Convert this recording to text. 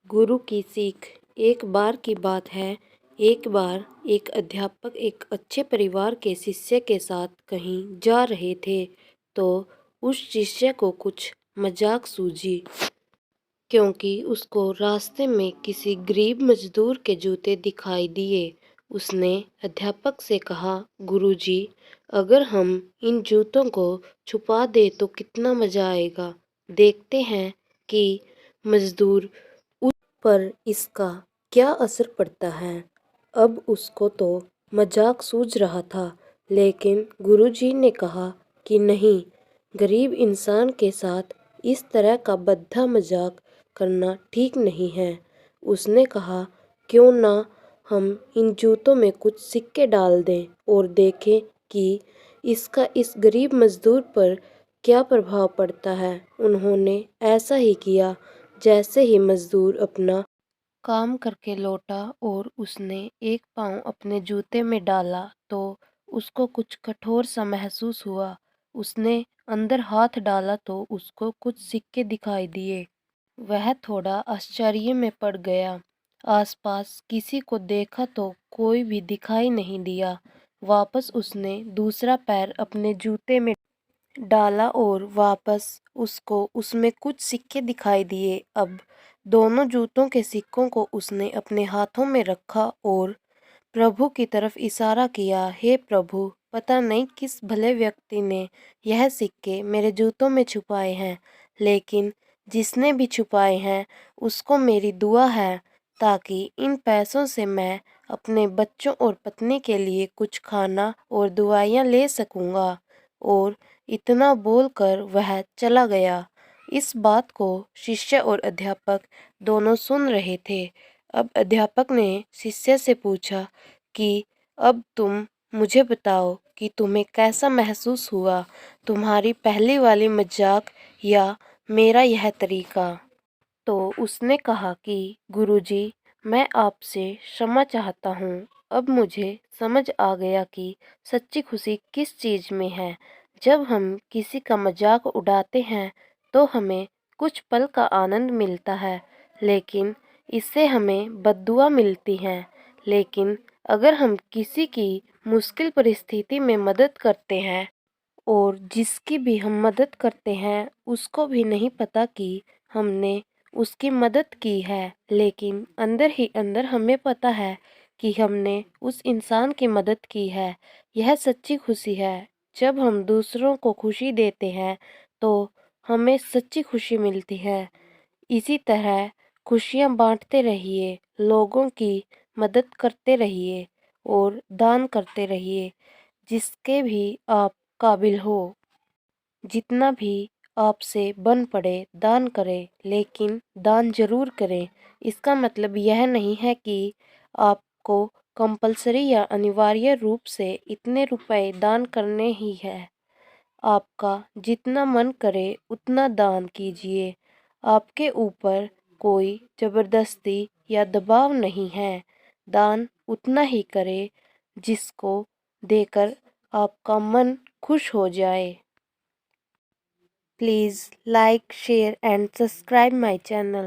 गुरु की सीख। एक बार की बात है, एक बार एक अध्यापक एक अच्छे परिवार के शिष्य के साथ कहीं जा रहे थे, तो उस शिष्य को कुछ मजाक सूझी, क्योंकि उसको रास्ते में किसी गरीब मजदूर के जूते दिखाई दिए। उसने अध्यापक से कहा, गुरुजी, अगर हम इन जूतों को छुपा दें तो कितना मज़ा आएगा। देखते हैं कि मजदूर पर इसका क्या असर पड़ता है। अब उसको तो मजाक सूझ रहा था, लेकिन गुरुजी ने कहा कि नहीं, गरीब इंसान के साथ इस तरह का भद्दा मजाक करना ठीक नहीं है। उसने कहा, क्यों ना हम इन जूतों में कुछ सिक्के डाल दें और देखें कि इसका इस गरीब मजदूर पर क्या प्रभाव पड़ता है। उन्होंने ऐसा ही किया। जैसे ही मजदूर अपना काम करके लौटा और उसने एक पाँव अपने जूते में डाला, तो उसको कुछ कठोर सा महसूस हुआ। उसने अंदर हाथ डाला तो उसको कुछ सिक्के दिखाई दिए। वह थोड़ा आश्चर्य में पड़ गया। आसपास किसी को देखा तो कोई भी दिखाई नहीं दिया। वापस उसने दूसरा पैर अपने जूते में डाला और वापस उसको उसमें कुछ सिक्के दिखाई दिए। अब दोनों जूतों के सिक्कों को उसने अपने हाथों में रखा और प्रभु की तरफ इशारा किया। हे प्रभु, पता नहीं किस भले व्यक्ति ने यह सिक्के मेरे जूतों में छुपाए हैं, लेकिन जिसने भी छुपाए हैं उसको मेरी दुआ है, ताकि इन पैसों से मैं अपने बच्चों और पत्नी के लिए कुछ खाना और दवाइयाँ ले सकूँगा। और इतना बोलकर वह चला गया। इस बात को शिष्य और अध्यापक दोनों सुन रहे थे। अब अध्यापक ने शिष्य से पूछा कि अब तुम मुझे बताओ कि तुम्हें कैसा महसूस हुआ, तुम्हारी पहली वाली मजाक या मेरा यह तरीका। तो उसने कहा कि गुरुजी, मैं आपसे क्षमा चाहता हूँ। अब मुझे समझ आ गया कि सच्ची खुशी किस चीज़ में है। जब हम किसी का मजाक उड़ाते हैं तो हमें कुछ पल का आनंद मिलता है, लेकिन इससे हमें बद्दुआ मिलती है। लेकिन अगर हम किसी की मुश्किल परिस्थिति में मदद करते हैं और जिसकी भी हम मदद करते हैं उसको भी नहीं पता कि हमने उसकी मदद की है, लेकिन अंदर ही अंदर हमें पता है कि हमने उस इंसान की मदद की है। यह सच्ची खुशी है। जब हम दूसरों को खुशी देते हैं तो हमें सच्ची खुशी मिलती है। इसी तरह खुशियाँ बांटते रहिए, लोगों की मदद करते रहिए और दान करते रहिए, जिसके भी आप काबिल हो। जितना भी आपसे बन पड़े दान करें, लेकिन दान जरूर करें। इसका मतलब यह नहीं है कि आपको कंपलसरी या अनिवार्य रूप से इतने रुपए दान करने ही है। आपका जितना मन करे उतना दान कीजिए। आपके ऊपर कोई जबरदस्ती या दबाव नहीं है। दान उतना ही करें जिसको देकर आपका मन खुश हो जाए। Please like, share and subscribe my channel.